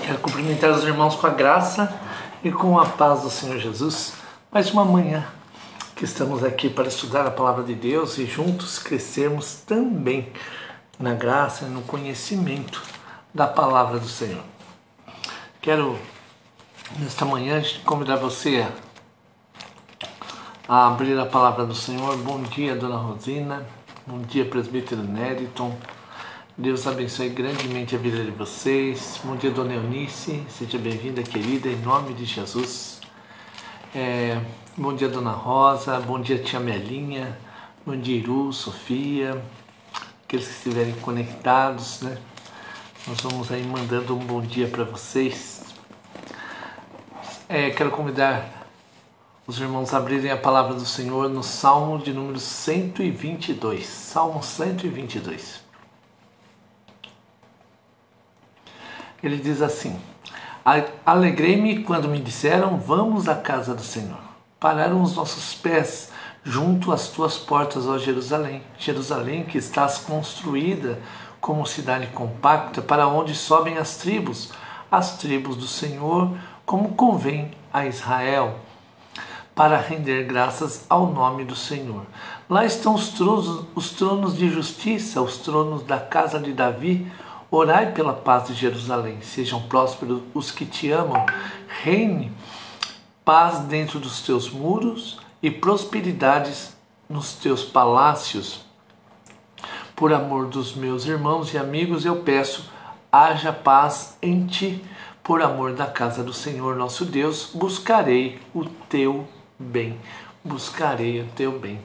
Quero cumprimentar os irmãos com a graça e com a paz do Senhor Jesus. Mais uma manhã que estamos aqui para estudar a Palavra de Deus e juntos crescermos também na graça e no conhecimento da Palavra do Senhor. Quero, nesta manhã, convidar você a abrir a Palavra do Senhor. Bom dia, Dona Rosina. Bom dia, Presbítero Nériton. Deus abençoe grandemente a vida de vocês. Bom dia, Dona Eunice. Seja bem-vinda, querida, em nome de Jesus. Bom dia, Dona Rosa. Bom dia, Tia Melinha. Bom dia, Iru, Sofia. Aqueles que estiverem conectados, né? Nós vamos aí mandando um bom dia para vocês. Quero convidar os irmãos a abrirem a palavra do Senhor no Salmo de número 122. Salmo 122. Ele diz assim: Alegrei-me quando me disseram, vamos à casa do Senhor. Pararam os nossos pés junto às tuas portas, ó Jerusalém. Jerusalém, que estás construída como cidade compacta, para onde sobem as tribos do Senhor, como convém a Israel, para render graças ao nome do Senhor. Lá estão os tronos de justiça, os tronos da casa de Davi. Orai pela paz de Jerusalém, sejam prósperos os que te amam, reine paz dentro dos teus muros e prosperidades nos teus palácios. Por amor dos meus irmãos e amigos, eu peço, haja paz em ti. Por amor da casa do Senhor nosso Deus, buscarei o teu bem. Buscarei o teu bem.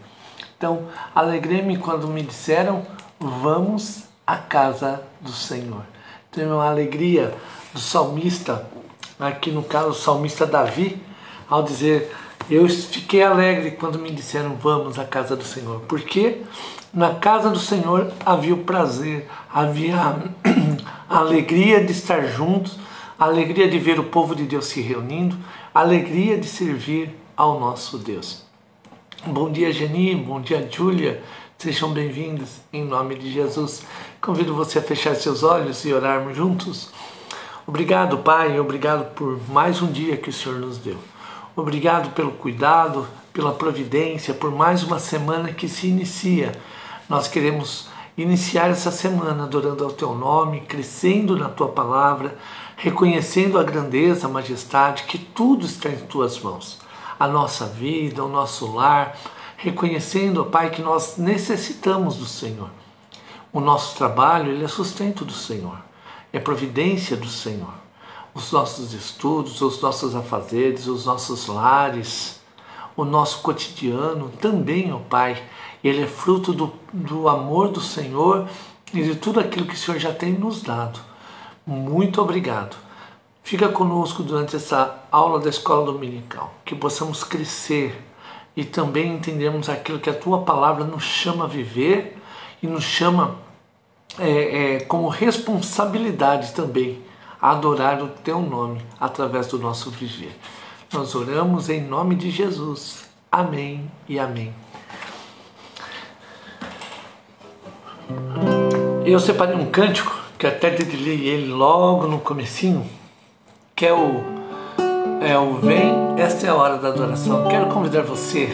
Então, alegrei-me quando me disseram, vamos à casa do Senhor. Tem uma alegria do salmista, aqui no caso o salmista Davi, ao dizer, eu fiquei alegre quando me disseram, vamos à casa do Senhor. Porque na casa do Senhor havia o prazer, havia a alegria de estar juntos, a alegria de ver o povo de Deus se reunindo, a alegria de servir ao nosso Deus. Bom dia, Geni, bom dia, Júlia. Sejam bem-vindos em nome de Jesus. Convido você a fechar seus olhos e orarmos juntos. Obrigado, Pai, obrigado por mais um dia que o Senhor nos deu. Obrigado pelo cuidado, pela providência, por mais uma semana que se inicia. Nós queremos iniciar essa semana adorando ao Teu nome, crescendo na Tua palavra, reconhecendo a grandeza, a majestade, que tudo está em Tuas mãos. A nossa vida, o nosso lar, reconhecendo, Pai, que nós necessitamos do Senhor. O nosso trabalho, ele é sustento do Senhor, é providência do Senhor. Os nossos estudos, os nossos afazeres, os nossos lares, o nosso cotidiano também, ó Pai, ele é fruto do amor do Senhor e de tudo aquilo que o Senhor já tem nos dado. Muito obrigado. Fica conosco durante essa aula da escola dominical, que possamos crescer e também entendermos aquilo que a Tua palavra nos chama a viver e nos chama como responsabilidade também a adorar o Teu nome através do nosso viver. Nós oramos em nome de Jesus. Amém e amém. Eu separei um cântico, que até dedilhei ele logo no comecinho, que é o Vem, esta é a hora da adoração. Quero convidar você,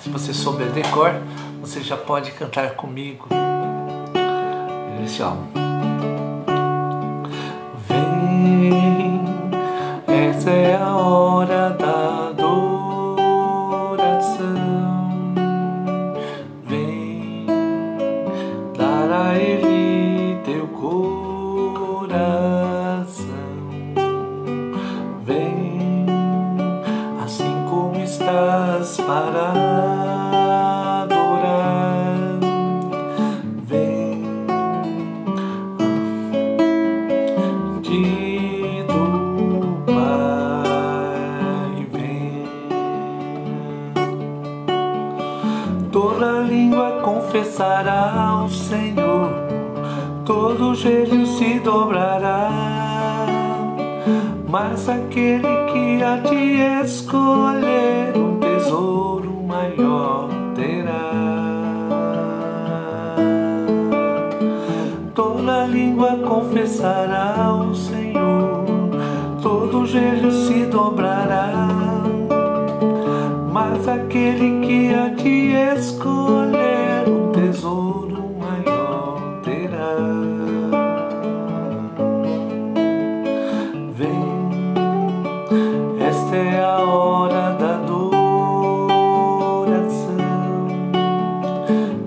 se você souber decor, você já pode cantar comigo esse álbum. Vem, essa é a hora da adoração. Vem, dar a Ele teu coração. Vem, assim como estás para adorar. Vem, do Pai, vem. Toda língua confessará ao Senhor, todo joelho se dobrará, mas aquele que há de escolher um tesouro maior terá. Toda língua confessará ao Senhor, todo joelho se dobrará, mas aquele que há de escolher um tesouro maior terá. Vem, esta é a hora da adoração.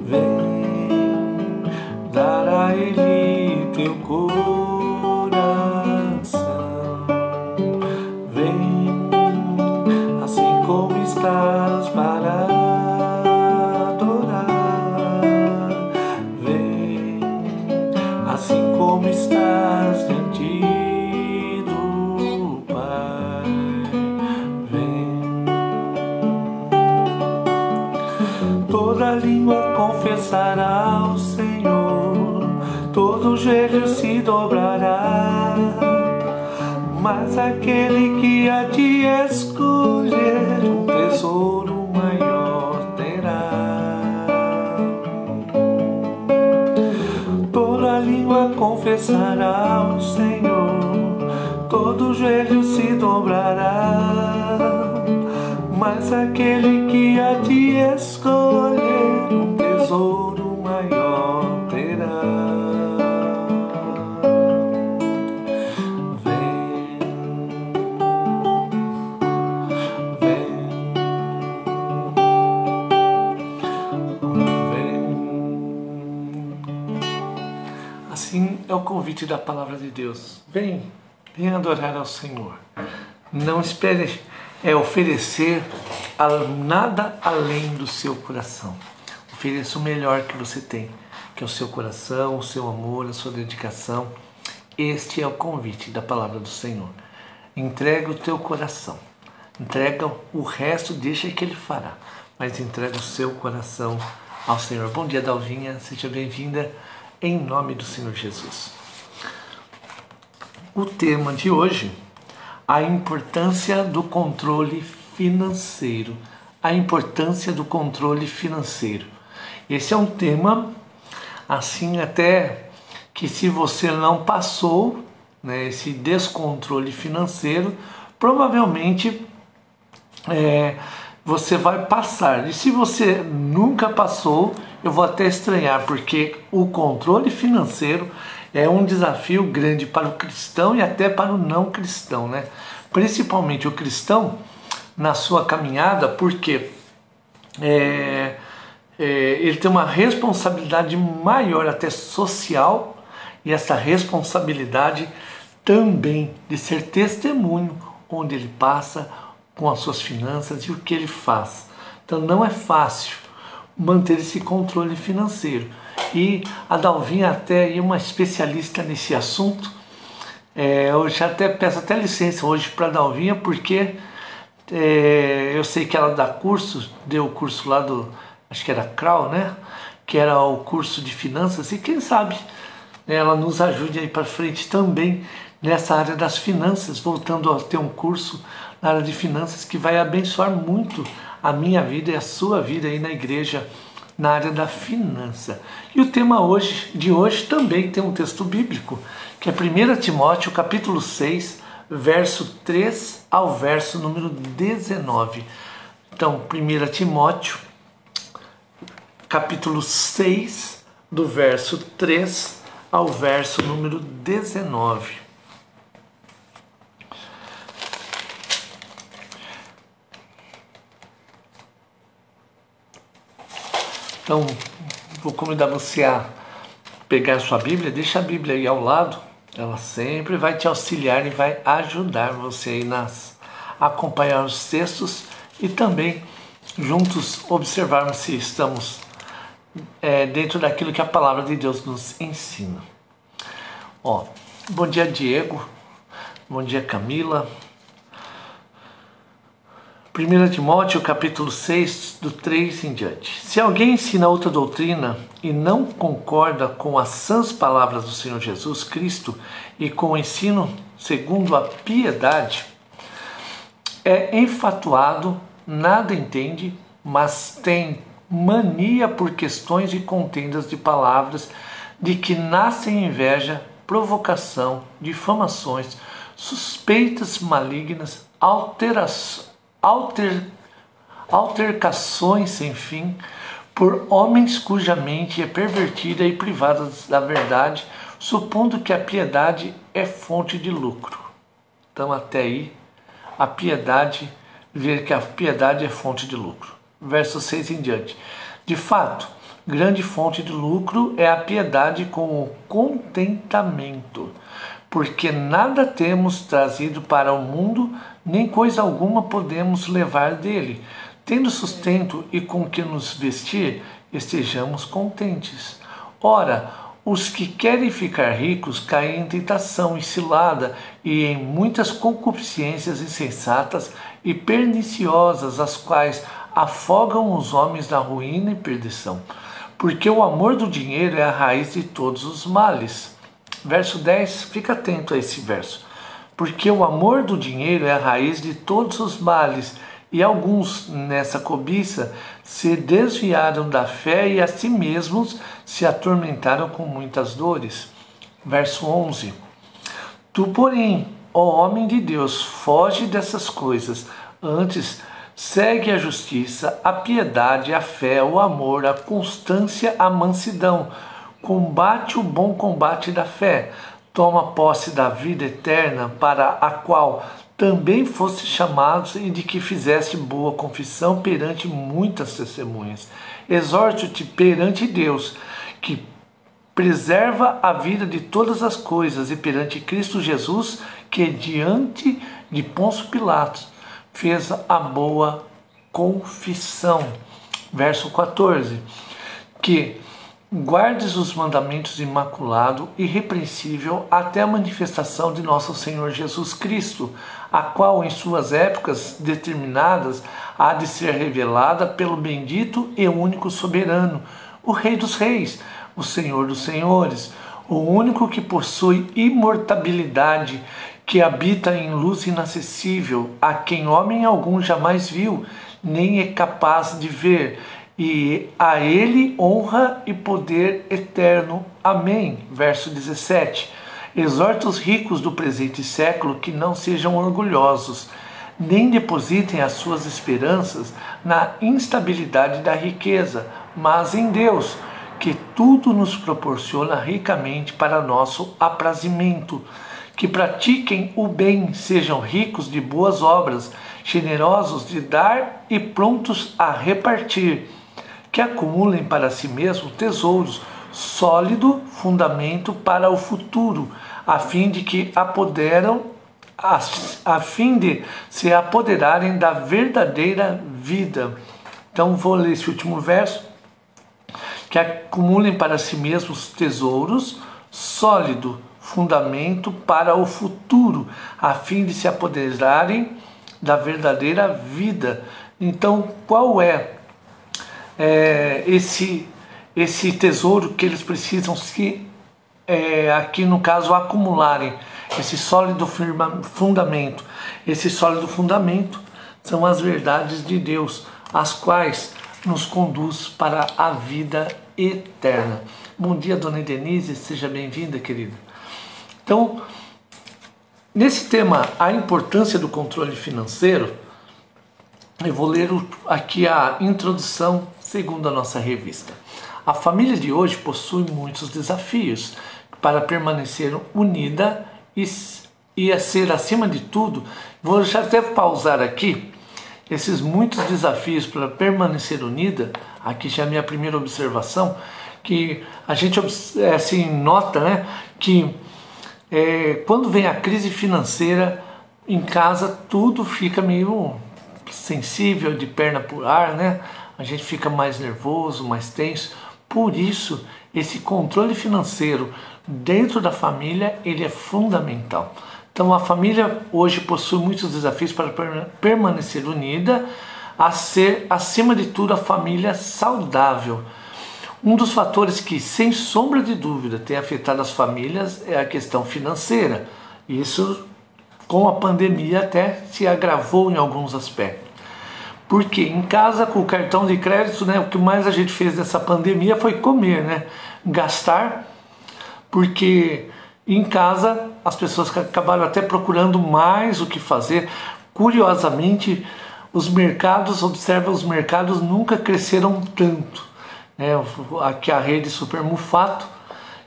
Vem, dar a Ele teu coração. Vem, assim como estás para adorar. Vem, assim como estás diante do Pai. Vem, toda língua confessará o Senhor, todo joelho se dobrará, mas aquele que há de escolher um tesouro maior terá. Toda língua confessará o Senhor, todo joelho se dobrará, mas aquele que há de escolher um tesouro maior terá. Assim é o convite da palavra de Deus. Vem adorar ao Senhor. Não espere oferecer nada além do seu coração. Ofereça o melhor que você tem, que é o seu coração, o seu amor, a sua dedicação. Este é o convite da palavra do Senhor. Entrega o teu coração. Entrega o resto, deixa que Ele fará. Mas entrega o seu coração ao Senhor. Bom dia, Dalvinha. Seja bem-vinda. Em nome do Senhor Jesus. O tema de hoje, a importância do controle financeiro. A importância do controle financeiro. Esse é um tema, assim, até que se você não passou, né, esse descontrole financeiro, provavelmente você vai passar. E se você nunca passou, eu vou até estranhar, porque o controle financeiro é um desafio grande para o cristão e até para o não cristão, né? Principalmente o cristão na sua caminhada, porque ele tem uma responsabilidade maior, até social, e essa responsabilidade também de ser testemunho onde ele passa com as suas finanças e o que ele faz. Então não é fácil manter esse controle financeiro. E a Dalvinha até é uma especialista nesse assunto. Eu já até peço até licença hoje para a Dalvinha, porque eu sei que ela dá curso, deu o curso lá do, acho que era CRAU, né? Que era o curso de finanças, e quem sabe ela nos ajude aí para frente também nessa área das finanças, voltando a ter um curso na área de finanças que vai abençoar muito a minha vida e a sua vida aí na igreja, na área da finança. E o tema de hoje também tem um texto bíblico, que é 1 Timóteo, capítulo 6, verso 3 ao verso número 19. Então, 1 Timóteo, capítulo 6, do verso 3 ao verso número 19. Então, vou convidar você a pegar a sua Bíblia, deixa a Bíblia aí ao lado, ela sempre vai te auxiliar e vai ajudar você aí a acompanhar os textos e também juntos observarmos se estamos dentro daquilo que a palavra de Deus nos ensina. Bom dia, Diego, bom dia, Camila. 1 Timóteo capítulo 6, do 3 em diante. Se alguém ensina outra doutrina e não concorda com as sãs palavras do Senhor Jesus Cristo e com o ensino segundo a piedade, é enfatuado, nada entende, mas tem mania por questões e contendas de palavras, de que nascem inveja, provocação, difamações, suspeitas malignas, altercações sem fim, por homens cuja mente é pervertida e privada da verdade, supondo que a piedade é fonte de lucro. Então até aí, a piedade, ver que a piedade é fonte de lucro. Verso 6 em diante. De fato, grande fonte de lucro é a piedade com o contentamento, porque nada temos trazido para o mundo, nem coisa alguma podemos levar dele. Tendo sustento e com que nos vestir, estejamos contentes. Ora, os que querem ficar ricos caem em tentação e cilada e em muitas concupiscências insensatas e perniciosas, as quais afogam os homens na ruína e perdição. Porque o amor do dinheiro é a raiz de todos os males. Verso 10, fica atento a esse verso. Porque o amor do dinheiro é a raiz de todos os males, e alguns, nessa cobiça, se desviaram da fé e a si mesmos se atormentaram com muitas dores. Verso 11. Tu, porém, ó homem de Deus, foge dessas coisas, antes segue a justiça, a piedade, a fé, o amor, a constância, a mansidão. Combate o bom combate da fé. Toma posse da vida eterna, para a qual também foste chamados e de que fizeste boa confissão perante muitas testemunhas. Exorto-te perante Deus, que preserva a vida de todas as coisas, e perante Cristo Jesus, que diante de Pôncio Pilatos fez a boa confissão. Verso 14. Que guardes os mandamentos imaculado e irrepreensível até a manifestação de nosso Senhor Jesus Cristo, a qual em suas épocas determinadas há de ser revelada pelo bendito e único soberano, o Rei dos Reis, o Senhor dos Senhores, o único que possui imortalidade, que habita em luz inacessível, a quem homem algum jamais viu, nem é capaz de ver, e a ele honra e poder eterno. Amém. Verso 17. Exorta os ricos do presente século que não sejam orgulhosos, nem depositem as suas esperanças na instabilidade da riqueza, mas em Deus, que tudo nos proporciona ricamente para nosso aprazimento. Que pratiquem o bem, sejam ricos de boas obras, generosos de dar e prontos a repartir. Que acumulem para si mesmos tesouros, sólido fundamento para o futuro, a fim de se apoderarem da verdadeira vida. Então vou ler esse último verso. Que acumulem para si mesmos tesouros, sólido fundamento para o futuro, a fim de se apoderarem da verdadeira vida. Então, qual é esse tesouro que eles precisam aqui no caso acumularem? Esse sólido fundamento. Esse sólido fundamento são as verdades de Deus, as quais nos conduz para a vida eterna. Bom dia, dona Denise, seja bem-vinda, querida. Então, nesse tema, a importância do controle financeiro, eu vou ler aqui a introdução segundo a nossa revista. A família de hoje possui muitos desafios para permanecer unida e a ser, acima de tudo, vou já até pausar aqui, esses muitos desafios para permanecer unida. Aqui já é a minha primeira observação, que a gente assim, nota, né, que quando vem a crise financeira em casa, tudo fica meio sensível, de perna pro ar, né? A gente fica mais nervoso, mais tenso. Por isso, esse controle financeiro dentro da família, ele é fundamental. Então, a família hoje possui muitos desafios para permanecer unida, a ser, acima de tudo, a família saudável. Um dos fatores que, sem sombra de dúvida, tem afetado as famílias é a questão financeira. Isso, com a pandemia, até se agravou em alguns aspectos. Porque em casa, com o cartão de crédito, né, o que mais a gente fez nessa pandemia foi comer, né? Gastar, porque em casa as pessoas acabaram até procurando mais o que fazer. Curiosamente, os mercados nunca cresceram tanto, né? Aqui a rede Super Mufato,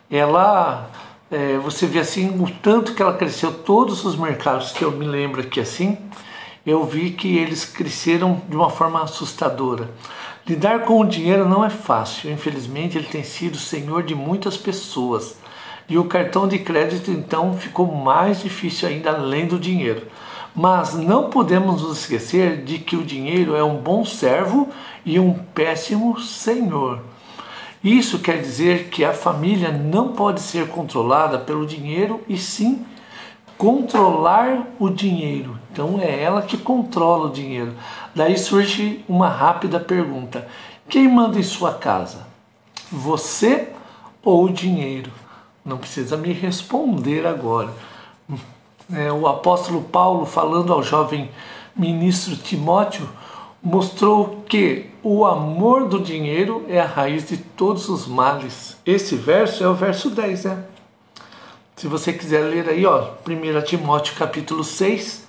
ela, você vê assim o tanto que ela cresceu. Todos os mercados que eu me lembro aqui assim, eu vi que eles cresceram de uma forma assustadora. Lidar com o dinheiro não é fácil, infelizmente ele tem sido senhor de muitas pessoas. E o cartão de crédito então ficou mais difícil ainda, além do dinheiro. Mas não podemos nos esquecer de que o dinheiro é um bom servo e um péssimo senhor. Isso quer dizer que a família não pode ser controlada pelo dinheiro, e sim controlar o dinheiro. Então é ela que controla o dinheiro. Daí surge uma rápida pergunta: quem manda em sua casa? Você ou o dinheiro? Não precisa me responder agora. O apóstolo Paulo, falando ao jovem ministro Timóteo, mostrou que o amor do dinheiro é a raiz de todos os males. Esse verso é o verso 10, né? Se você quiser ler aí, 1 Timóteo capítulo 6,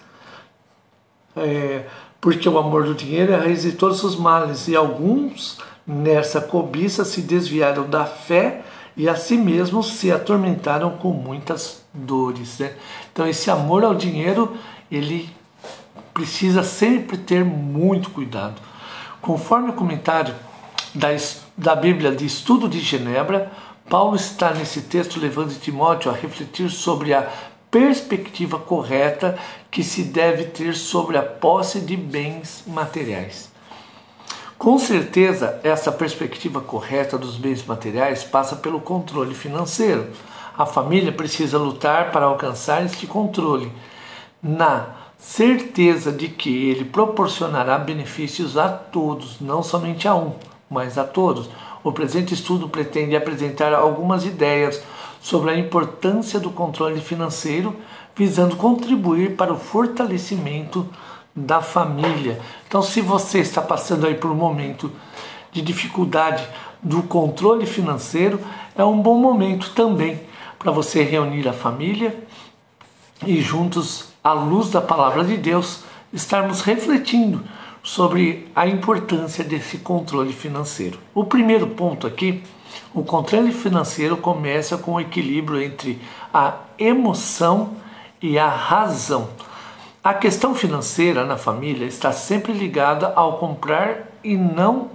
porque o amor do dinheiro é a raiz de todos os males, e alguns nessa cobiça se desviaram da fé e a si mesmos se atormentaram com muitas dores, né? Então esse amor ao dinheiro, ele precisa sempre ter muito cuidado. Conforme o comentário da Bíblia de Estudo de Genebra, Paulo está nesse texto levando Timóteo a refletir sobre a perspectiva correta que se deve ter sobre a posse de bens materiais. Com certeza, essa perspectiva correta dos bens materiais passa pelo controle financeiro. A família precisa lutar para alcançar este controle, na certeza de que ele proporcionará benefícios a todos, não somente a um, mas a todos. O presente estudo pretende apresentar algumas ideias sobre a importância do controle financeiro, visando contribuir para o fortalecimento da família. Então, se você está passando aí por um momento de dificuldade do controle financeiro, é um bom momento também para você reunir a família e juntos, à luz da palavra de Deus, estarmos refletindo sobre a importância desse controle financeiro. O primeiro ponto aqui, o controle financeiro começa com o equilíbrio entre a emoção e a razão. A questão financeira na família está sempre ligada ao comprar e não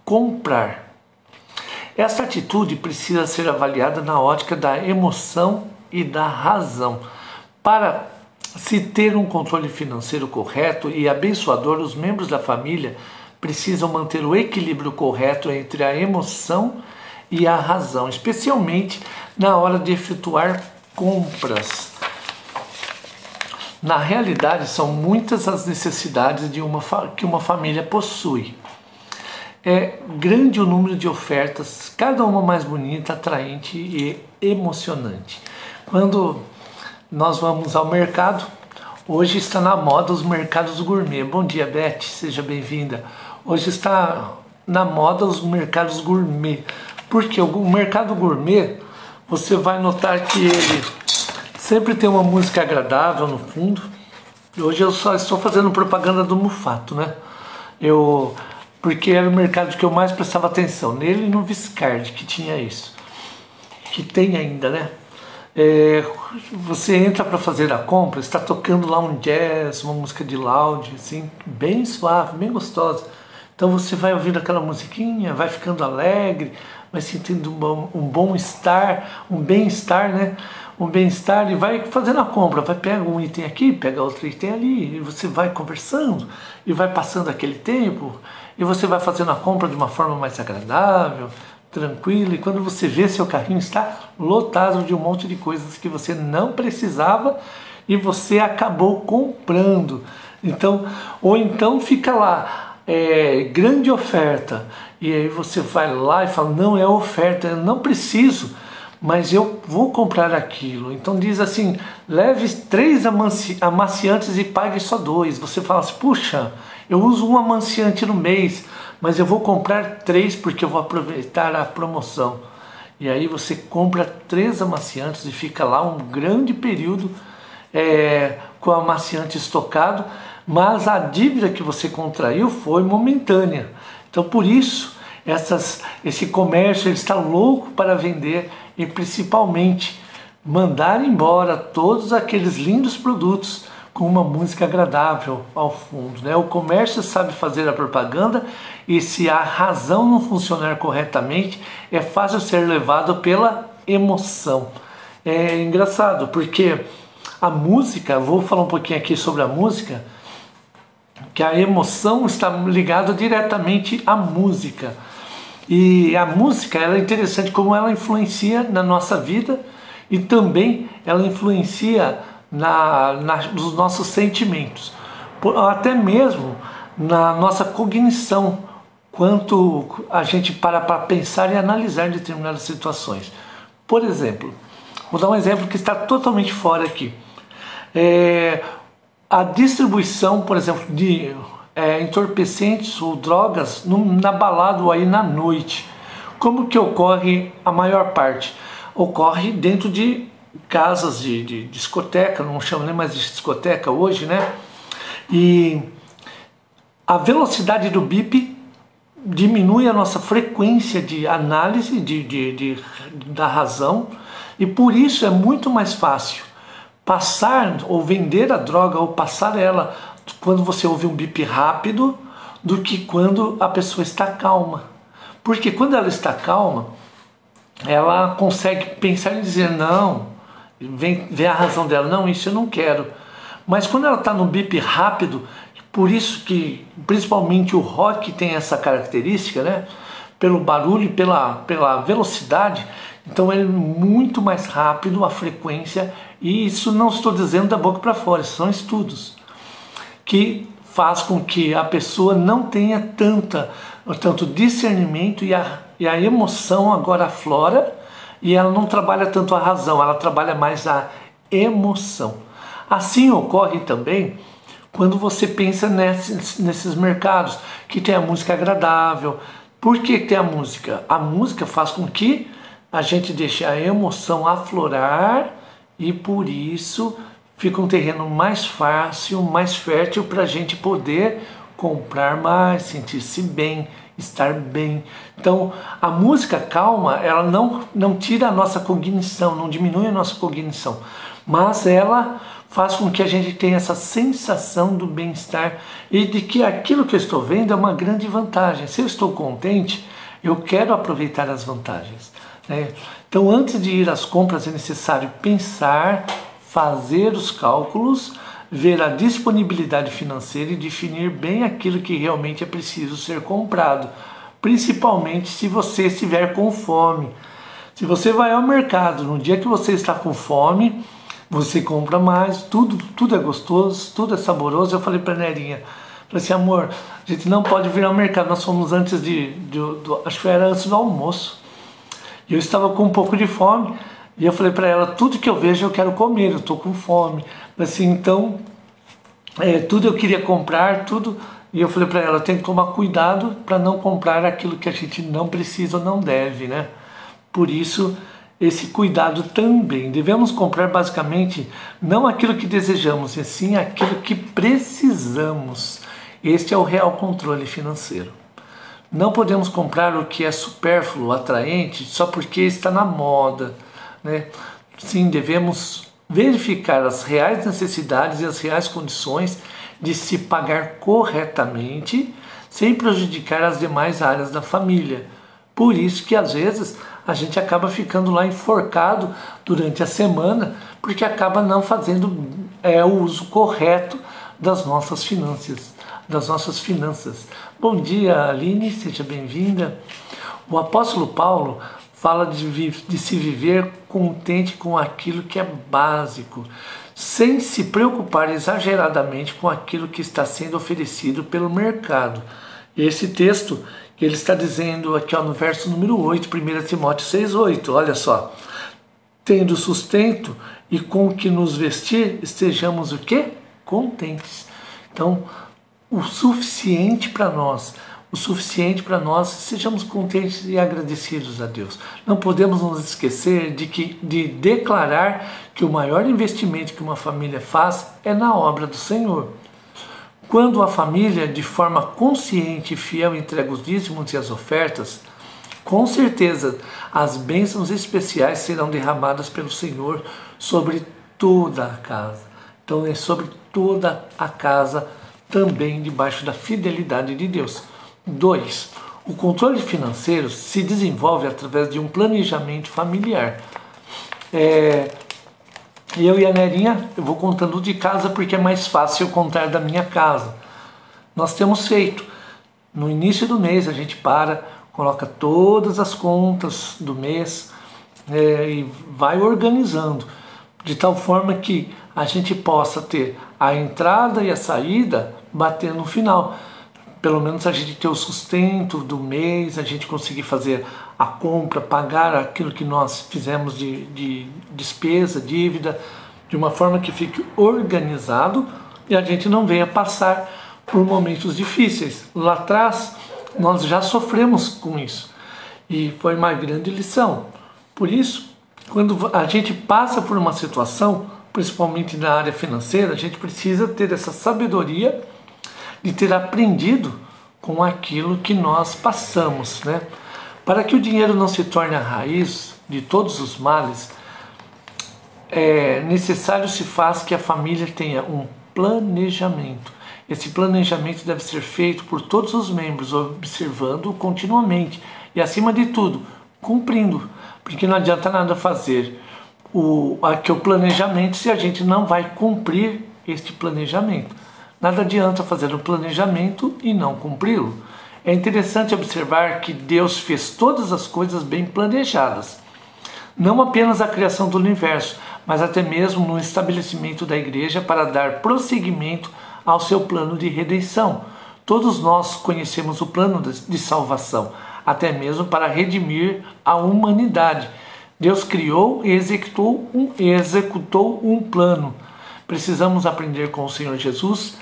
comprar. Essa atitude precisa ser avaliada na ótica da emoção e da razão. Para se ter um controle financeiro correto e abençoador, os membros da família precisam manter o equilíbrio correto entre a emoção e a razão, especialmente na hora de efetuar compras. Na realidade, são muitas as necessidades que uma família possui. É grande o número de ofertas, cada uma mais bonita, atraente e emocionante. Quando nós vamos ao mercado, hoje está na moda os mercados gourmet. Bom dia, Beth, seja bem-vinda. Hoje está na moda os mercados gourmet, porque o mercado gourmet, você vai notar que ele sempre tem uma música agradável no fundo. Hoje eu só estou fazendo propaganda do Mufato, né? Porque era o mercado que eu mais prestava atenção, nele e no Viscardi, que tinha isso. Que tem ainda, né? Você entra para fazer a compra, está tocando lá um jazz, uma música de lounge, assim, bem suave, bem gostosa. Então você vai ouvindo aquela musiquinha, vai ficando alegre, vai sentindo um bem-estar, né? Um bem-estar, e vai fazendo a compra, vai pegar um item aqui, pega outro item ali, e você vai conversando, e vai passando aquele tempo, e você vai fazendo a compra de uma forma mais agradável, tranquila, e quando você vê, seu carrinho está lotado de um monte de coisas que você não precisava e você acabou comprando. Então, ou então fica lá, grande oferta, e aí você vai lá e fala, não é oferta, eu não preciso, mas eu vou comprar aquilo. Então diz assim, leve 3 amaciantes e pague só 2. Você fala assim, puxa, eu uso um amaciante no mês, mas eu vou comprar 3 porque eu vou aproveitar a promoção. E aí você compra 3 amaciantes e fica lá um grande período com o amaciante estocado, mas a dívida que você contraiu foi momentânea. Então por isso esse comércio ele está louco para vender e principalmente mandar embora todos aqueles lindos produtos com uma música agradável ao fundo, né? O comércio sabe fazer a propaganda e se a razão não funcionar corretamente, é fácil ser levado pela emoção. É engraçado porque a música, vou falar um pouquinho aqui sobre a música, que a emoção está ligada diretamente à música. E a música ela é interessante como ela influencia na nossa vida e também ela influencia nos nossos sentimentos, até mesmo na nossa cognição, quanto a gente para pensar e analisar determinadas situações. Por exemplo, vou dar um exemplo que está totalmente fora aqui. A distribuição, por exemplo, de entorpecentes ou drogas na balada ou aí na noite. Como que ocorre a maior parte? Ocorre dentro de casas de discoteca, não chamo nem mais de discoteca hoje, né? E a velocidade do bip diminui a nossa frequência de análise da razão e por isso é muito mais fácil passar ou vender a droga ou passar ela quando você ouve um bip rápido do que quando a pessoa está calma. Porque quando ela está calma, ela consegue pensar e dizer não, vem a razão dela, não, isso eu não quero. Mas quando ela está no bip rápido, por isso que principalmente o rock tem essa característica, né? Pelo barulho e pela velocidade, então é muito mais rápido a frequência, e isso não estou dizendo da boca para fora, são estudos que faz com que a pessoa não tenha tanto discernimento e a emoção agora aflora e ela não trabalha tanto a razão, ela trabalha mais a emoção. Assim ocorre também quando você pensa nesses mercados que tem a música agradável. Por que tem a música? A música faz com que a gente deixe a emoção aflorar e por isso fica um terreno mais fácil, mais fértil para a gente poder comprar mais, sentir-se bem, estar bem. Então, a música calma, ela não tira a nossa cognição, não diminui a nossa cognição, mas ela faz com que a gente tenha essa sensação do bem-estar e de que aquilo que eu estou vendo é uma grande vantagem. Se eu estou contente, eu quero aproveitar as vantagens, né? Então, antes de ir às compras, é necessário pensar, fazer os cálculos, ver a disponibilidade financeira e definir bem aquilo que realmente é preciso ser comprado, principalmente se você estiver com fome. Se você vai ao mercado no dia que você está com fome, você compra mais, tudo é gostoso, tudo é saboroso. Eu falei para a Nerinha, falei assim, amor, a gente não pode vir ao mercado, nós fomos antes acho que era antes do almoço, e eu estava com um pouco de fome, e eu falei para ela, tudo que eu vejo eu quero comer, eu estou com fome. Assim, então, tudo eu queria comprar, tudo. E eu falei para ela, tem que tomar cuidado para não comprar aquilo que a gente não precisa ou não deve, né? Por isso, esse cuidado também. Devemos comprar basicamente não aquilo que desejamos, e sim aquilo que precisamos. Este é o real controle financeiro. Não podemos comprar o que é supérfluo, atraente, só porque está na moda, né? Sim, devemos verificar as reais necessidades e as reais condições de se pagar corretamente, sem prejudicar as demais áreas da família. Por isso que às vezes a gente acaba ficando lá enforcado durante a semana, porque acaba não fazendo o uso correto das nossas finanças. Bom dia, Aline, seja bem-vinda. O apóstolo Paulo fala de se viver contente com aquilo que é básico, sem se preocupar exageradamente com aquilo que está sendo oferecido pelo mercado. Esse texto que ele está dizendo aqui no verso número 8, 1 Timóteo 6,8, olha só. Tendo sustento e com o que nos vestir, estejamos o quê? Contentes. Então, o suficiente para nós, o suficiente para nós, sejamos contentes e agradecidos a Deus. Não podemos nos esquecer de declarar que o maior investimento que uma família faz é na obra do Senhor. Quando a família, de forma consciente e fiel, entrega os dízimos e as ofertas, com certeza as bênçãos especiais serão derramadas pelo Senhor sobre toda a casa. Então é sobre toda a casa, também debaixo da fidelidade de Deus. 2. O controle financeiro se desenvolve através de um planejamento familiar. Eu e a Nerinha, eu vou contando de casa porque é mais fácil eu contar da minha casa. Nós temos feito, no início do mês a gente coloca todas as contas do mês e vai organizando, de tal forma que a gente possa ter a entrada e a saída bater no final. Pelo menos a gente ter o sustento do mês, a gente conseguir fazer a compra, pagar aquilo que nós fizemos de despesa, dívida, de uma forma que fique organizado e a gente não venha passar por momentos difíceis. Lá atrás nós já sofremos com isso e foi uma grande lição. Por isso, quando a gente passa por uma situação, principalmente na área financeira, a gente precisa ter essa sabedoria de ter aprendido com aquilo que nós passamos, né? Para que o dinheiro não se torne a raiz de todos os males, é necessário se faz que a família tenha um planejamento. Esse planejamento deve ser feito por todos os membros, observando continuamente e, acima de tudo, cumprindo, porque não adianta nada fazer o planejamento se a gente não vai cumprir este planejamento. Nada adianta fazer um planejamento e não cumpri-lo. É interessante observar que Deus fez todas as coisas bem planejadas. Não apenas a criação do universo, mas até mesmo no estabelecimento da igreja para dar prosseguimento ao seu plano de redenção. Todos nós conhecemos o plano de salvação, até mesmo para redimir a humanidade. Deus criou e executou um plano. Precisamos aprender com o Senhor Jesus.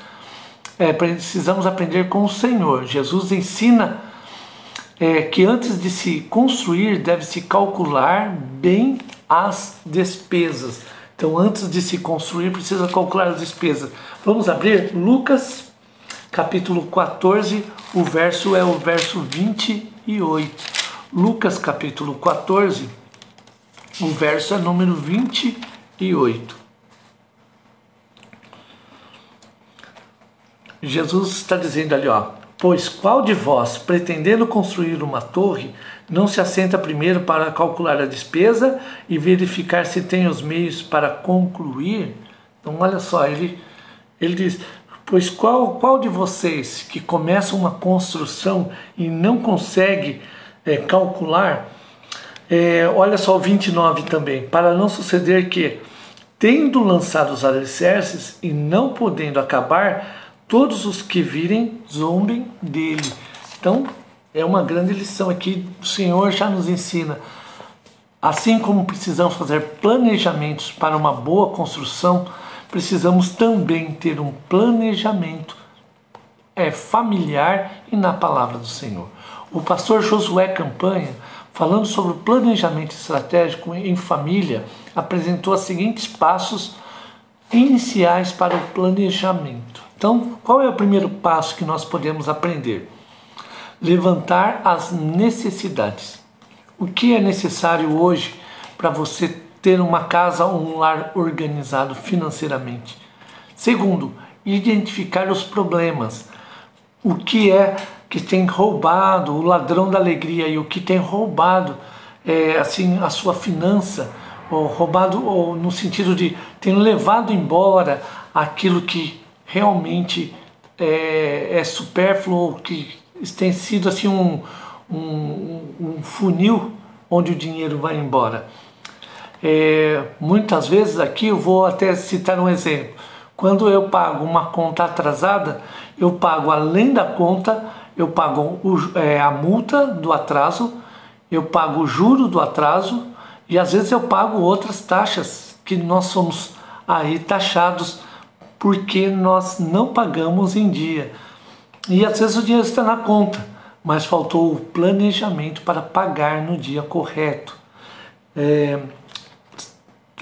Precisamos aprender com o Senhor. Jesus ensina que antes de se construir deve-se calcular bem as despesas. Então, antes de se construir, precisa calcular as despesas. Vamos abrir Lucas, capítulo 14, o verso 28. Lucas, capítulo 14, o verso é número 28. Jesus está dizendo ali, pois qual de vós, pretendendo construir uma torre, não se assenta primeiro para calcular a despesa e verificar se tem os meios para concluir? Então olha só, ele diz, pois qual de vocês que começa uma construção e não consegue calcular, olha só o 29 também, para não suceder que, tendo lançado os alicerces e não podendo acabar, todos os que virem zombem dele. Então, é uma grande lição aqui, o Senhor já nos ensina. Assim como precisamos fazer planejamentos para uma boa construção, precisamos também ter um planejamento familiar e na palavra do Senhor. O pastor Josué Campanha, falando sobre o planejamento estratégico em família, apresentou os seguintes passos iniciais para o planejamento. Então, qual é o primeiro passo que nós podemos aprender? Levantar as necessidades. O que é necessário hoje para você ter uma casa ou um lar organizado financeiramente? Segundo, identificar os problemas. O que é que tem roubado, o ladrão da alegria, e o que tem roubado a sua finança, ou roubado ou no sentido de ter levado embora aquilo que realmente é supérfluo, que tem sido assim um funil onde o dinheiro vai embora. Muitas vezes aqui eu vou até citar um exemplo. Quando eu pago uma conta atrasada, eu pago além da conta, eu pago a multa do atraso, eu pago o juro do atraso e às vezes eu pago outras taxas que nós somos aí taxados porque nós não pagamos em dia. E às vezes o dinheiro está na conta, mas faltou o planejamento para pagar no dia correto.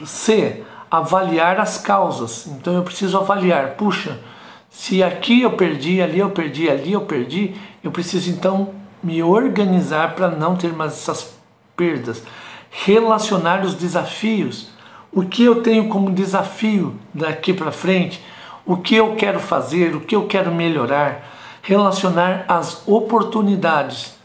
C, avaliar as causas. Então eu preciso avaliar, puxa, se aqui eu perdi, ali eu perdi, ali eu perdi, eu preciso então me organizar para não ter mais essas perdas. Relacionar os desafios. O que eu tenho como desafio daqui para frente? O que eu quero fazer? O que eu quero melhorar? Relacionar as oportunidades.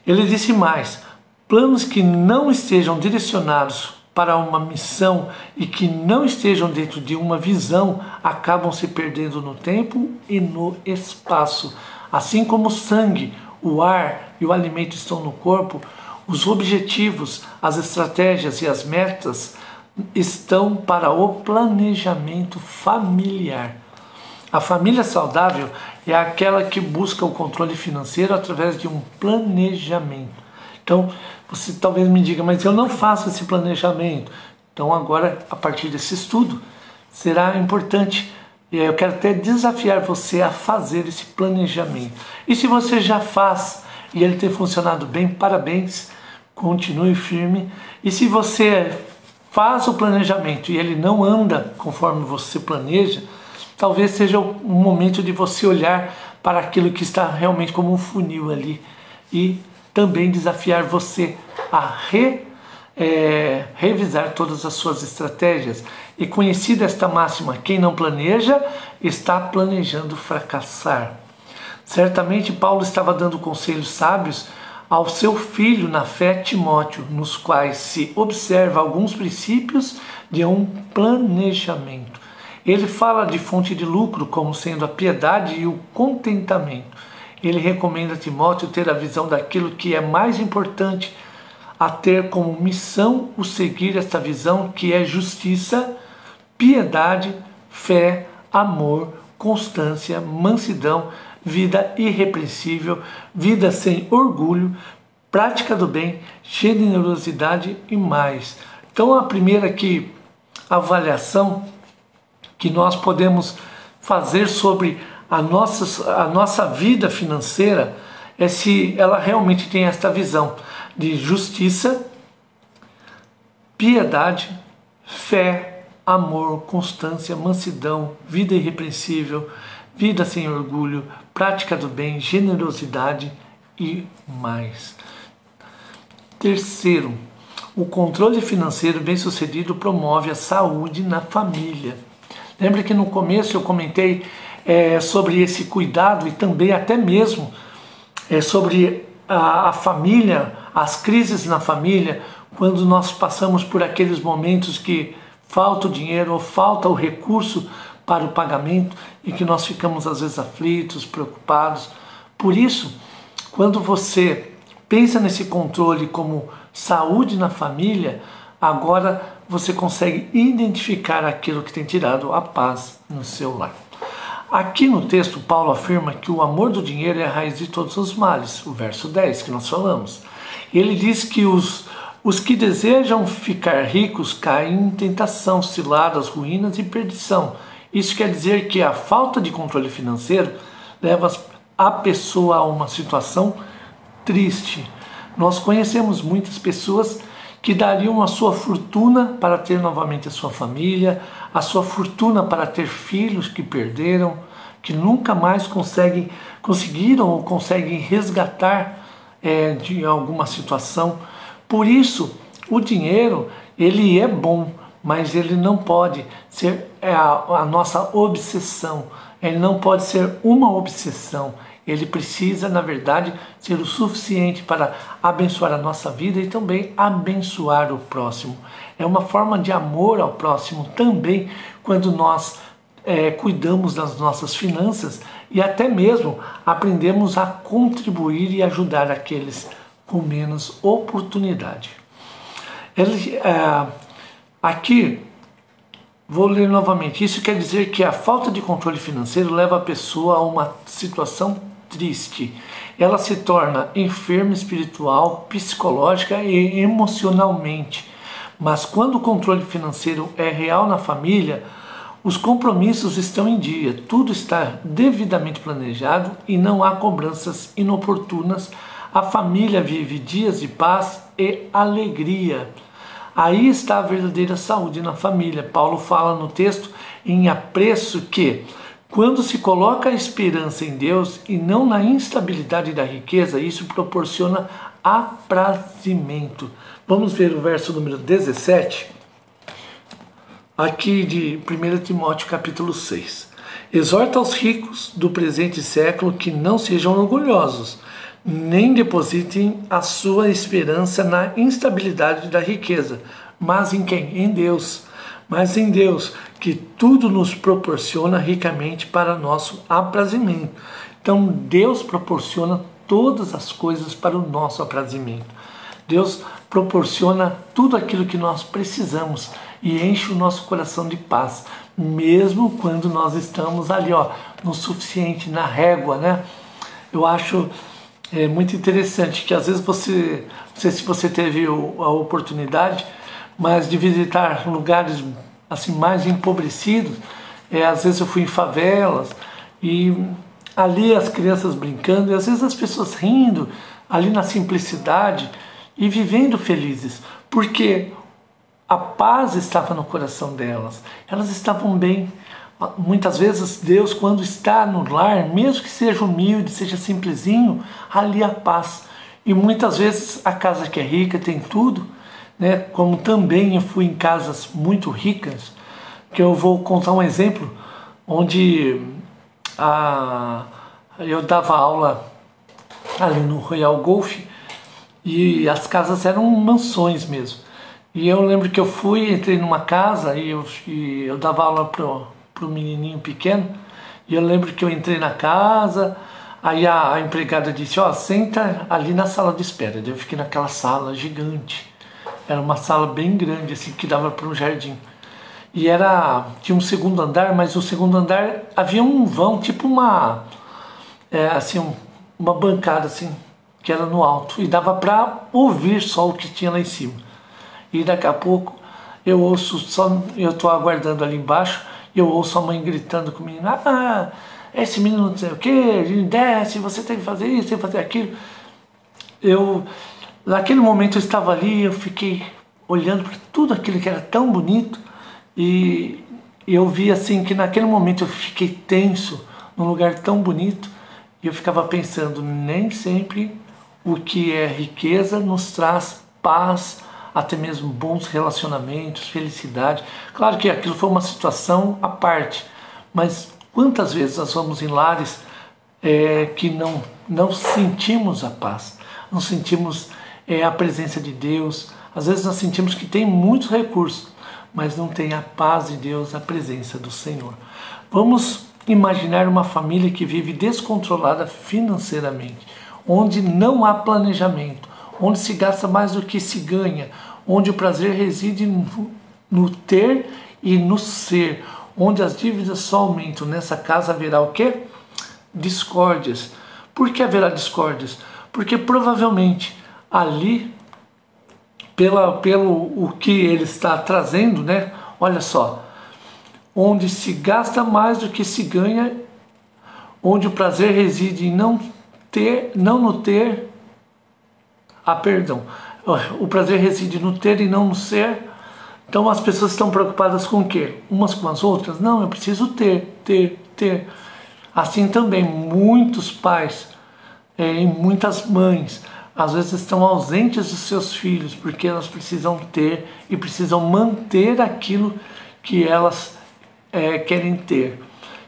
Ele disse mais: planos que não estejam direcionados para uma missão e que não estejam dentro de uma visão acabam se perdendo no tempo e no espaço. Assim como o sangue, o ar e o alimento estão no corpo, os objetivos, as estratégias e as metas estão para o planejamento familiar. A família saudável é aquela que busca o controle financeiro através de um planejamento. Então, você talvez me diga, mas eu não faço esse planejamento. Então agora, a partir desse estudo, será importante. E eu quero até desafiar você a fazer esse planejamento. E se você já faz e ele tem funcionado bem, parabéns, continue firme. E se você faz o planejamento e ele não anda conforme você planeja, talvez seja o momento de você olhar para aquilo que está realmente como um funil ali e também desafiar você a revisar todas as suas estratégias. E conhecida esta máxima, quem não planeja, está planejando fracassar. Certamente Paulo estava dando conselhos sábios ao seu filho na fé, Timóteo, nos quais se observa alguns princípios de um planejamento. Ele fala de fonte de lucro como sendo a piedade e o contentamento. Ele recomenda a Timóteo ter a visão daquilo que é mais importante, a ter como missão o seguir esta visão, que é justiça, piedade, fé, amor, constância, mansidão, vida irrepreensível, vida sem orgulho, prática do bem, generosidade e mais. Então a primeira avaliação que nós podemos fazer sobre a nossa vida financeira é se ela realmente tem esta visão de justiça, piedade, fé, amor, constância, mansidão, vida irrepreensível, vida sem orgulho, prática do bem, generosidade e mais. Terceiro, o controle financeiro bem-sucedido promove a saúde na família. Lembra que no começo eu comentei sobre esse cuidado e também até mesmo sobre a família, as crises na família, quando nós passamos por aqueles momentos que falta o dinheiro ou falta o recurso para o pagamento e que nós ficamos às vezes aflitos, preocupados. Por isso, quando você pensa nesse controle como saúde na família, agora você consegue identificar aquilo que tem tirado a paz no seu lar. Aqui no texto, Paulo afirma que o amor do dinheiro é a raiz de todos os males, o verso 10 que nós falamos. Ele diz que os que desejam ficar ricos caem em tentação, ciladas, ruínas e perdição. Isso quer dizer que a falta de controle financeiro leva a pessoa a uma situação triste. Nós conhecemos muitas pessoas que dariam a sua fortuna para ter novamente a sua família, a sua fortuna para ter filhos que perderam, que nunca mais conseguiram ou conseguem resgatar de alguma situação. Por isso, o dinheiro, ele é bom, mas ele não pode ser a nossa obsessão. Ele não pode ser uma obsessão. Ele precisa, na verdade, ser o suficiente para abençoar a nossa vida e também abençoar o próximo. É uma forma de amor ao próximo também quando nós cuidamos das nossas finanças e até mesmo aprendemos a contribuir e ajudar aqueles com menos oportunidade. Aqui, vou ler novamente. Isso quer dizer que a falta de controle financeiro leva a pessoa a uma situação triste. Ela se torna enferma espiritual, psicológica e emocionalmente. Mas quando o controle financeiro é real na família, Os compromissos estão em dia, tudo está devidamente planejado e não há cobranças inoportunas. A família vive dias de paz e alegria. Aí está a verdadeira saúde na família. Paulo fala no texto em apreço que, quando se coloca a esperança em Deus e não na instabilidade da riqueza, isso proporciona aprazimento. Vamos ver o verso número 17, aqui de 1 Timóteo capítulo 6. Exorta aos ricos do presente século que não sejam orgulhosos, nem depositem a sua esperança na instabilidade da riqueza, mas em quem? Em Deus. Mas em Deus, que tudo nos proporciona ricamente para nosso aprazimento. Então Deus proporciona todas as coisas para o nosso aprazimento. Deus proporciona tudo aquilo que nós precisamos e enche o nosso coração de paz, mesmo quando nós estamos ali, no suficiente, na régua, né? Eu acho muito interessante que às vezes você, não sei se você teve a oportunidade, mas de visitar lugares assim mais empobrecidos. Às vezes eu fui em favelas e ali as crianças brincando e às vezes as pessoas rindo ali na simplicidade e vivendo felizes, porque a paz estava no coração delas, elas estavam bem. Muitas vezes Deus, quando está no lar, mesmo que seja humilde, seja simplesinho, ali há paz. E muitas vezes a casa que é rica tem tudo, né? Como também eu fui em casas muito ricas, que eu vou contar um exemplo, onde eu dava aula ali no Royal Golf e as casas eram mansões mesmo. E eu lembro que eu entrei numa casa e eu dava aula pro menininho pequeno, e eu lembro que eu entrei na casa, aí a empregada disse, senta ali na sala de espera. Eu fiquei naquela sala gigante, era uma sala bem grande, assim, que dava para um jardim, e tinha um segundo andar, mas o segundo andar havia um vão, tipo uma bancada assim, que era no alto, e dava para ouvir só o que tinha lá em cima. E daqui a pouco eu ouço, eu estou aguardando ali embaixo, e eu ouço a mãe gritando com o menino, esse menino não sei o que, ele desce, você tem que fazer isso, tem que fazer aquilo. Naquele momento eu estava ali, eu fiquei olhando para tudo aquilo que era tão bonito, e eu vi assim que naquele momento eu fiquei tenso num lugar tão bonito, e eu ficava pensando, nem sempre o que é riqueza nos traz paz, até mesmo bons relacionamentos, felicidade. Claro que aquilo foi uma situação à parte, mas quantas vezes nós vamos em lares que não sentimos a paz, não sentimos a presença de Deus. Às vezes nós sentimos que tem muitos recursos, mas não tem a paz de Deus, a presença do Senhor. Vamos imaginar uma família que vive descontrolada financeiramente, onde não há planejamento, onde se gasta mais do que se ganha, onde o prazer reside no ter e no ser, onde as dívidas só aumentam. Nessa casa haverá o quê? Discórdias. Por que haverá discórdias? Porque provavelmente ali, pelo o que ele está trazendo, né? Olha só, onde se gasta mais do que se ganha, onde o prazer reside em o prazer reside no ter e não no ser. Então as pessoas estão preocupadas com o quê? Umas com as outras? Não, eu preciso ter. Assim também muitos pais e muitas mães às vezes estão ausentes dos seus filhos porque elas precisam ter e precisam manter aquilo que elas querem ter,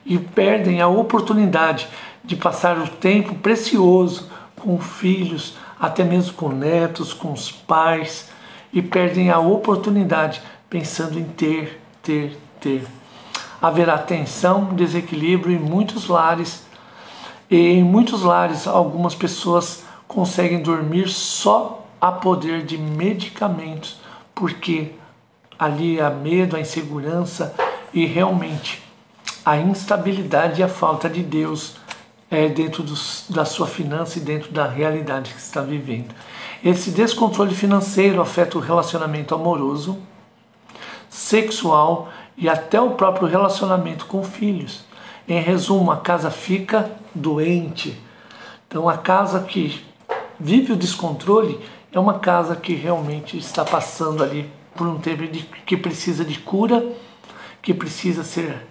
e perdem a oportunidade de passar o tempo precioso com filhos, até mesmo com netos, com os pais, e perdem a oportunidade pensando em ter. Haverá tensão, desequilíbrio em muitos lares, e em muitos lares algumas pessoas conseguem dormir só a poder de medicamentos, porque ali há medo, a insegurança e realmente a instabilidade e a falta de Deus dentro da sua finança e dentro da realidade que está vivendo. Esse descontrole financeiro afeta o relacionamento amoroso, sexual e até o próprio relacionamento com filhos. Em resumo, a casa fica doente. Então a casa que vive o descontrole é uma casa que realmente está passando ali por um tempo que precisa de cura, que precisa ser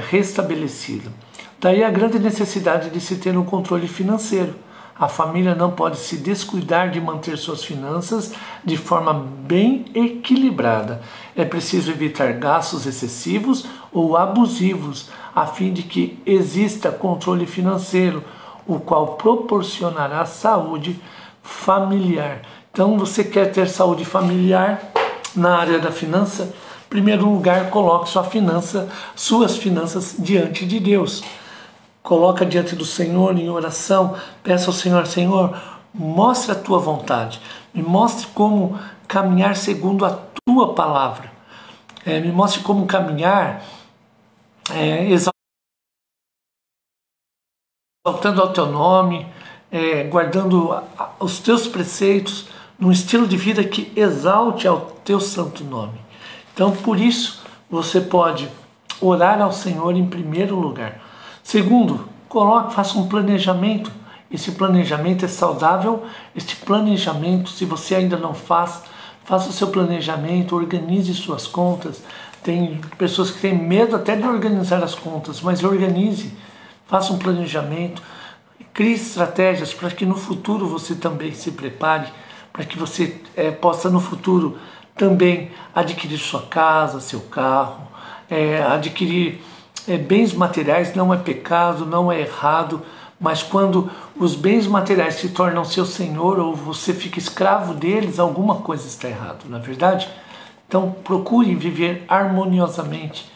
restabelecido. Daí a grande necessidade de se ter um controle financeiro. A família não pode se descuidar de manter suas finanças de forma bem equilibrada. É preciso evitar gastos excessivos ou abusivos, a fim de que exista controle financeiro, o qual proporcionará saúde familiar. Então, você quer ter saúde familiar na área da finança? Em primeiro lugar, coloque suas finanças diante de Deus. Coloca diante do Senhor em oração, peça ao Senhor, Senhor, mostre a tua vontade, me mostre como caminhar segundo a tua palavra, me mostre como caminhar exaltando ao teu nome, guardando os teus preceitos, num estilo de vida que exalte ao teu santo nome. Então, por isso, você pode orar ao Senhor em primeiro lugar. Segundo, faça um planejamento. Esse planejamento é saudável. Este planejamento, se você ainda não faz, faça o seu planejamento, organize suas contas. Tem pessoas que têm medo até de organizar as contas, mas organize, faça um planejamento, crie estratégias para que no futuro você também se prepare, para que você possa no futuro também adquirir sua casa, seu carro, adquirir bens materiais. Não é pecado, não é errado, mas quando os bens materiais se tornam seu senhor ou você fica escravo deles, alguma coisa está errada, não é verdade? Então procure viver harmoniosamente,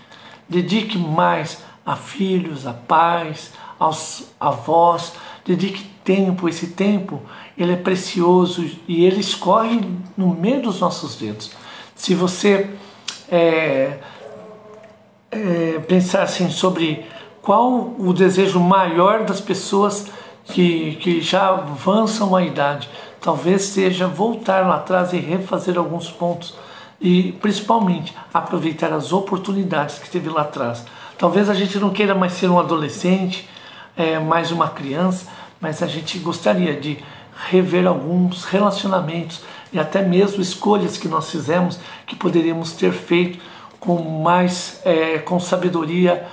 dedique mais a filhos, a pais, aos avós, dedique tempo. Esse tempo ele é precioso e ele escorre no meio dos nossos dedos. Se você pensar assim sobre qual o desejo maior das pessoas que já avançam a idade, talvez seja voltar lá atrás e refazer alguns pontos e principalmente aproveitar as oportunidades que teve lá atrás. Talvez a gente não queira mais ser um adolescente, mais uma criança, mas a gente gostaria de rever alguns relacionamentos e até mesmo escolhas que nós fizemos que poderíamos ter feito com sabedoria,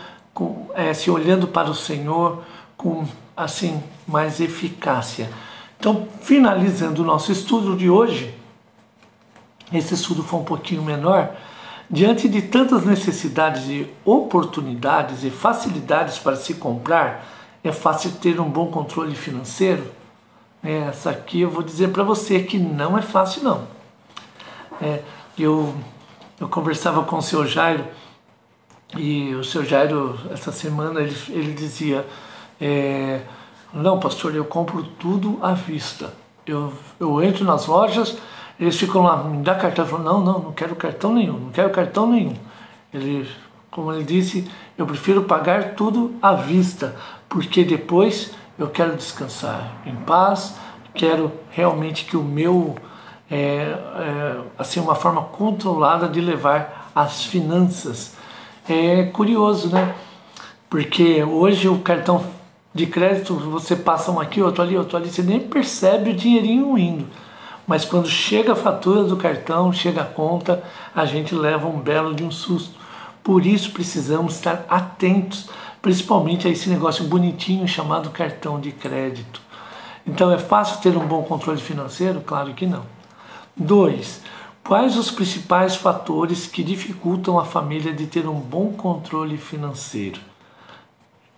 se olhando para o Senhor, com assim mais eficácia. Então, finalizando o nosso estudo de hoje, esse estudo foi um pouquinho menor. Diante de tantas necessidades e oportunidades e facilidades para se comprar, é fácil ter um bom controle financeiro? Essa aqui eu vou dizer para você que não é fácil, não. Eu conversava com o seu Jairo, e o seu Jairo, essa semana, ele dizia, não, pastor, eu compro tudo à vista. Eu entro nas lojas, eles ficam lá, me dá cartão. Eu falo, não quero cartão nenhum, não quero cartão nenhum. Como ele disse, eu prefiro pagar tudo à vista, porque depois eu quero descansar em paz, quero realmente que o meu, assim, uma forma controlada de levar as finanças. É curioso, né? Porque hoje o cartão de crédito, você passa um aqui, outro ali, você nem percebe o dinheirinho indo. Mas quando chega a fatura do cartão, chega a conta, a gente leva um belo de um susto. Por isso precisamos estar atentos, principalmente a esse negócio bonitinho chamado cartão de crédito. Então é fácil ter um bom controle financeiro? Claro que não. 2. Quais os principais fatores que dificultam a família de ter um bom controle financeiro?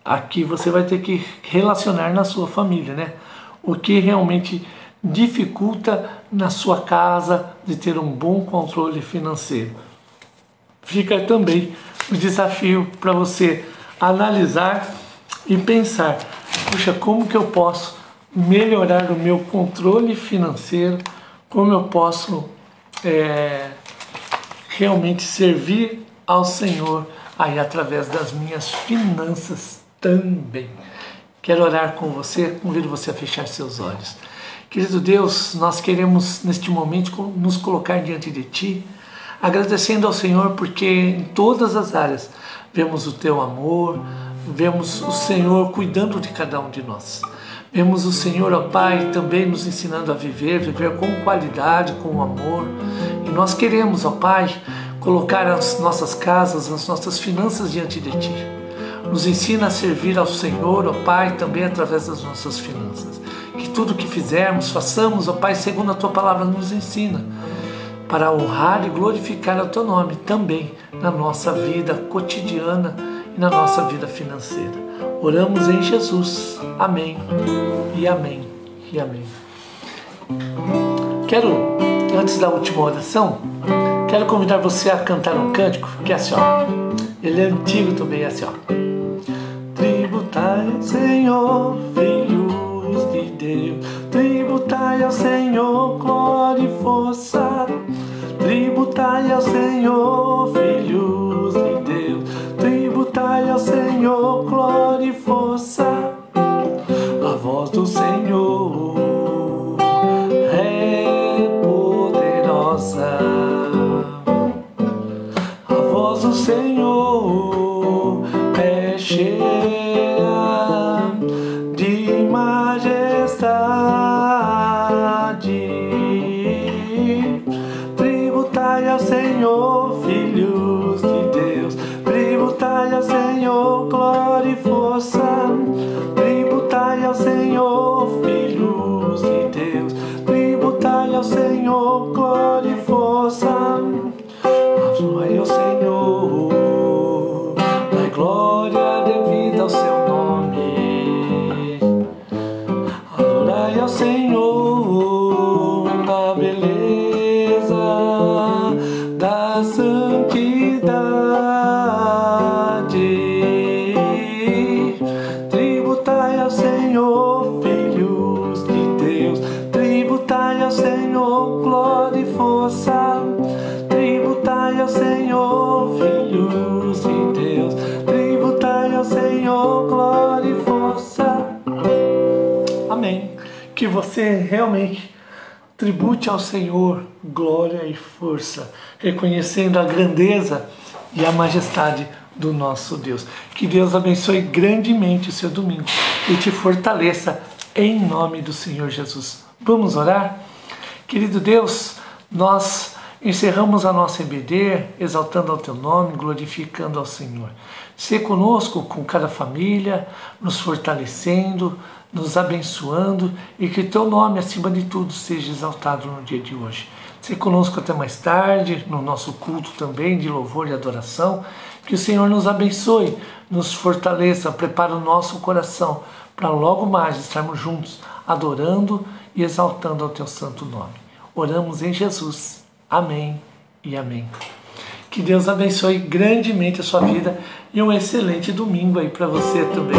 Aqui você vai ter que relacionar na sua família, né? O que realmente dificulta na sua casa de ter um bom controle financeiro. Fica também o desafio para você analisar e pensar, puxa, como que eu posso melhorar o meu controle financeiro, como eu posso realmente servir ao Senhor aí através das minhas finanças também. Quero orar com você, convido você a fechar seus olhos. Querido Deus, nós queremos neste momento nos colocar diante de Ti, agradecendo ao Senhor porque em todas as áreas vemos o Teu amor, vemos o Senhor cuidando de cada um de nós. Vemos o Senhor, ó Pai, também nos ensinando a viver com qualidade, com amor. E nós queremos, ó Pai, colocar as nossas casas, as nossas finanças diante de Ti. Nos ensina a servir ao Senhor, ó Pai, também através das nossas finanças. Que tudo que fizermos, façamos, ó Pai, segundo a Tua palavra nos ensina, para honrar e glorificar o Teu nome também na nossa vida cotidiana e na nossa vida financeira. Oramos em Jesus. Amém. E amém. E amém. Antes da última oração, quero convidar você a cantar um cântico que é assim, ó. Ele é antigo também, é assim, ó. Tributai ao Senhor, filhos de Deus. Tributai ao Senhor, glória e força. Tributai ao Senhor, filhos de Deus. Tributai ao Senhor, glória e força. A voz do Senhor é poderosa. A voz do Senhor é cheia de majestade. Tributai ao Senhor, filhos de Deus. Tributai ao Senhor, glória e força. Tributai ao Senhor, filhos de Deus. Tributai ao Senhor, glória e força. Adorai ao Senhor, dai glória devida ao seu nome. Adorai ao Senhor na beleza da santidade. Tributai ao Senhor, filhos de Deus. Tributai ao Senhor, glória e força. Tributai ao Senhor, filhos de Deus. Tributai ao Senhor, glória e força. Amém. Que você realmente tribute ao Senhor glória e força, reconhecendo a grandeza e a majestade do nosso Deus. Que Deus abençoe grandemente o seu domingo e te fortaleça em nome do Senhor Jesus. Vamos orar? Querido Deus, nós encerramos a nossa EBD exaltando ao Teu nome, glorificando ao Senhor. Sê conosco com cada família, nos fortalecendo, nos abençoando e que Teu nome, acima de tudo, seja exaltado no dia de hoje. Sê conosco até mais tarde, no nosso culto também de louvor e adoração. Que o Senhor nos abençoe, nos fortaleça, prepare o nosso coração para logo mais estarmos juntos, adorando e exaltando ao Teu santo nome. Oramos em Jesus. Amém e amém. Que Deus abençoe grandemente a sua vida e um excelente domingo aí para você também.